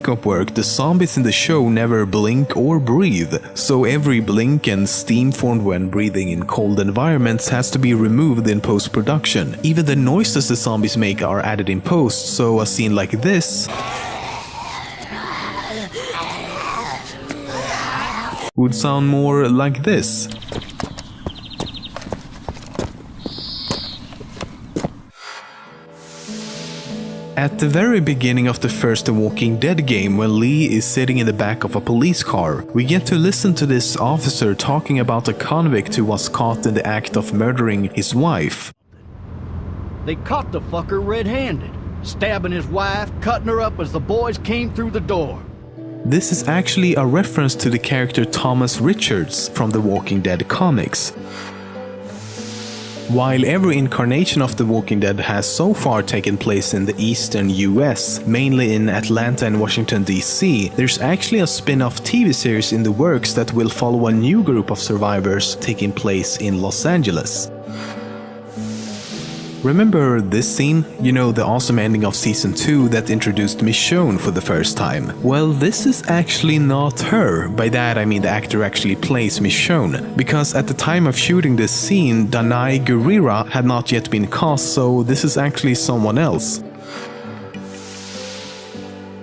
makeup work, the zombies in the show never blink or breathe, so every blink and steam formed when breathing in cold environments has to be removed in post-production. Even the noises the zombies make are added in post, so a scene like this would sound more like this. At the very beginning of the first The Walking Dead game, when Lee is sitting in the back of a police car, we get to listen to this officer talking about a convict who was caught in the act of murdering his wife. They caught the fucker red-handed, stabbing his wife, cutting her up as the boys came through the door. This is actually a reference to the character Thomas Richards from the Walking Dead comics. While every incarnation of The Walking Dead has so far taken place in the eastern US, mainly in Atlanta and Washington DC, there's actually a spin-off TV series in the works that will follow a new group of survivors taking place in Los Angeles. Remember this scene? You know, the awesome ending of Season 2 that introduced Michonne for the first time? Well, this is actually not her. By that I mean the actor actually plays Michonne, because at the time of shooting this scene, RollandJaneyCABRERA had not yet been cast, so this is actually someone else.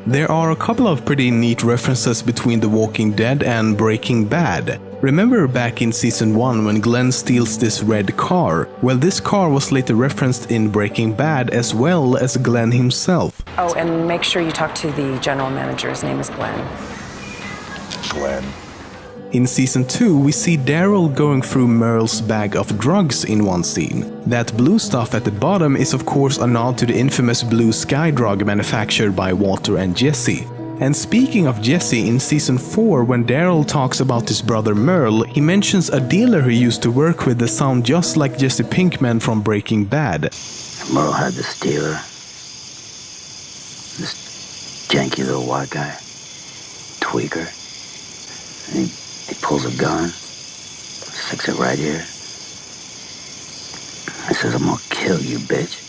There are a couple of pretty neat references between The Walking Dead and Breaking Bad. Remember back in Season 1 when Glenn steals this red car? Well, this car was later referenced in Breaking Bad as well as Glenn himself. Oh, and make sure you talk to the general manager. His name is Glenn. Glenn. In Season 2, we see Daryl going through Merle's bag of drugs in one scene. That blue stuff at the bottom is of course a nod to the infamous blue sky drug manufactured by Walter and Jesse. And speaking of Jesse, in Season 4, when Daryl talks about his brother Merle, he mentions a dealer he used to work with that sound just like Jesse Pinkman from Breaking Bad. Merle had this dealer, this janky little white guy, tweaker, and he pulls a gun, sticks it right here. I says, "I'm gonna kill you, bitch."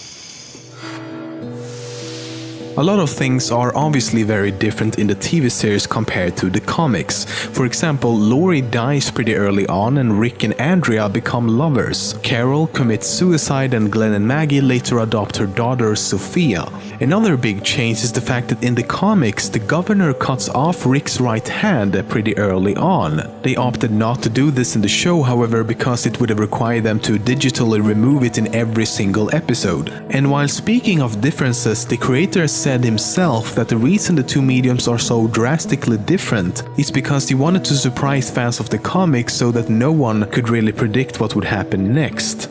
A lot of things are obviously very different in the TV series compared to the comics. For example, Lori dies pretty early on and Rick and Andrea become lovers. Carol commits suicide and Glenn and Maggie later adopt her daughter Sophia. Another big change is the fact that in the comics, the governor cuts off Rick's right hand pretty early on. They opted not to do this in the show, however, because it would have required them to digitally remove it in every single episode. And while speaking of differences, the creator said himself that the reason the two mediums are so drastically different is because he wanted to surprise fans of the comics so that no one could really predict what would happen next.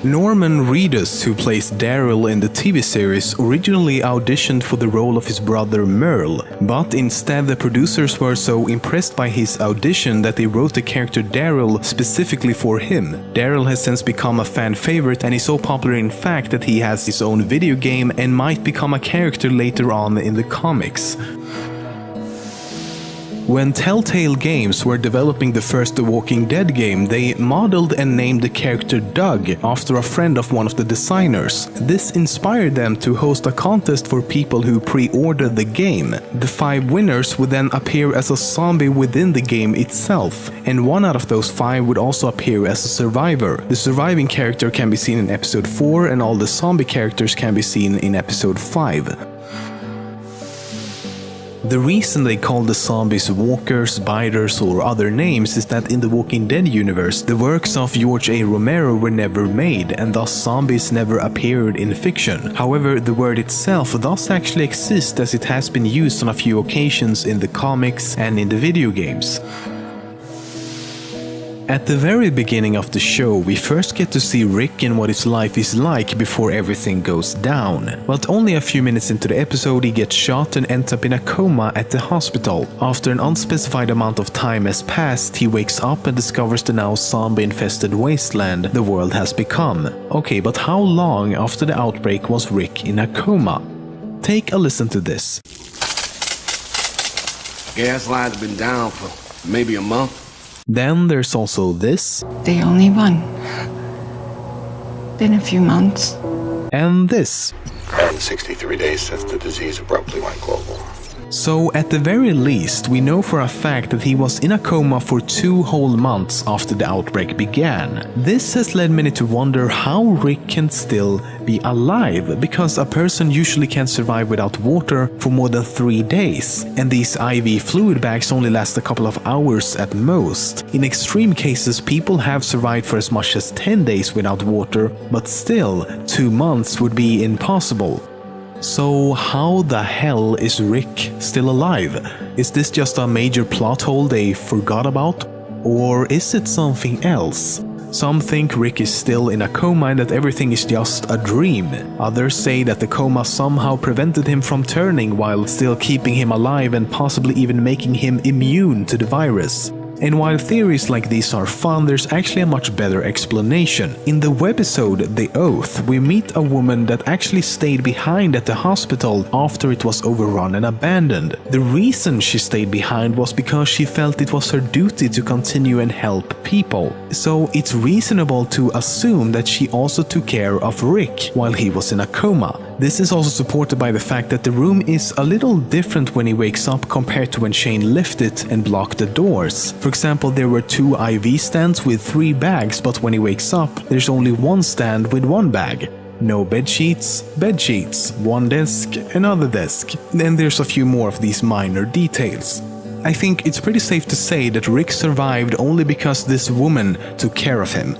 Norman Reedus, who plays Daryl in the TV series, originally auditioned for the role of his brother Merle, but instead the producers were so impressed by his audition that they wrote the character Daryl specifically for him. Daryl has since become a fan favorite and is so popular in fact that he has his own video game and might become a character later on in the comics. When Telltale Games were developing the first The Walking Dead game, they modeled and named the character Doug after a friend of one of the designers. This inspired them to host a contest for people who pre-ordered the game. The 5 winners would then appear as a zombie within the game itself, and one out of those 5 would also appear as a survivor. The surviving character can be seen in episode 4 and all the zombie characters can be seen in episode 5. The reason they call the zombies walkers, biters or other names is that in the Walking Dead universe, the works of George A. Romero were never made and thus zombies never appeared in fiction. However, the word itself does actually exist as it has been used on a few occasions in the comics and in the video games. At the very beginning of the show, we first get to see Rick and what his life is like before everything goes down. But only a few minutes into the episode he gets shot and ends up in a coma at the hospital. After an unspecified amount of time has passed, he wakes up and discovers the now zombie-infested wasteland the world has become. Okay, but how long after the outbreak was Rick in a coma? Take a listen to this. Gas lines have been down for maybe a month. Then there's also this. The only one. Been a few months. And this. and 63 days since the disease abruptly went global. So at the very least, we know for a fact that he was in a coma for 2 whole months after the outbreak began. This has led many to wonder how Rick can still be alive, because a person usually can't survive without water for more than 3 days, and these IV fluid bags only last a couple of hours at most. In extreme cases, people have survived for as much as 10 days without water, but still, 2 months would be impossible. So how the hell is Rick still alive? Is this just a major plot hole they forgot about? Or is it something else? Some think Rick is still in a coma and that everything is just a dream. Others say that the coma somehow prevented him from turning while still keeping him alive and possibly even making him immune to the virus. And while theories like these are fun, there's actually a much better explanation. In the webisode The Oath, we meet a woman that actually stayed behind at the hospital after it was overrun and abandoned. The reason she stayed behind was because she felt it was her duty to continue and help people. So it's reasonable to assume that she also took care of Rick while he was in a coma. This is also supported by the fact that the room is a little different when he wakes up compared to when Shane left it and blocked the doors. For example, there were 2 IV stands with 3 bags, but when he wakes up, there's only 1 stand with 1 bag. No bed sheets, 1 desk, another desk. Then there's a few more of these minor details. I think it's pretty safe to say that Rick survived only because this woman took care of him.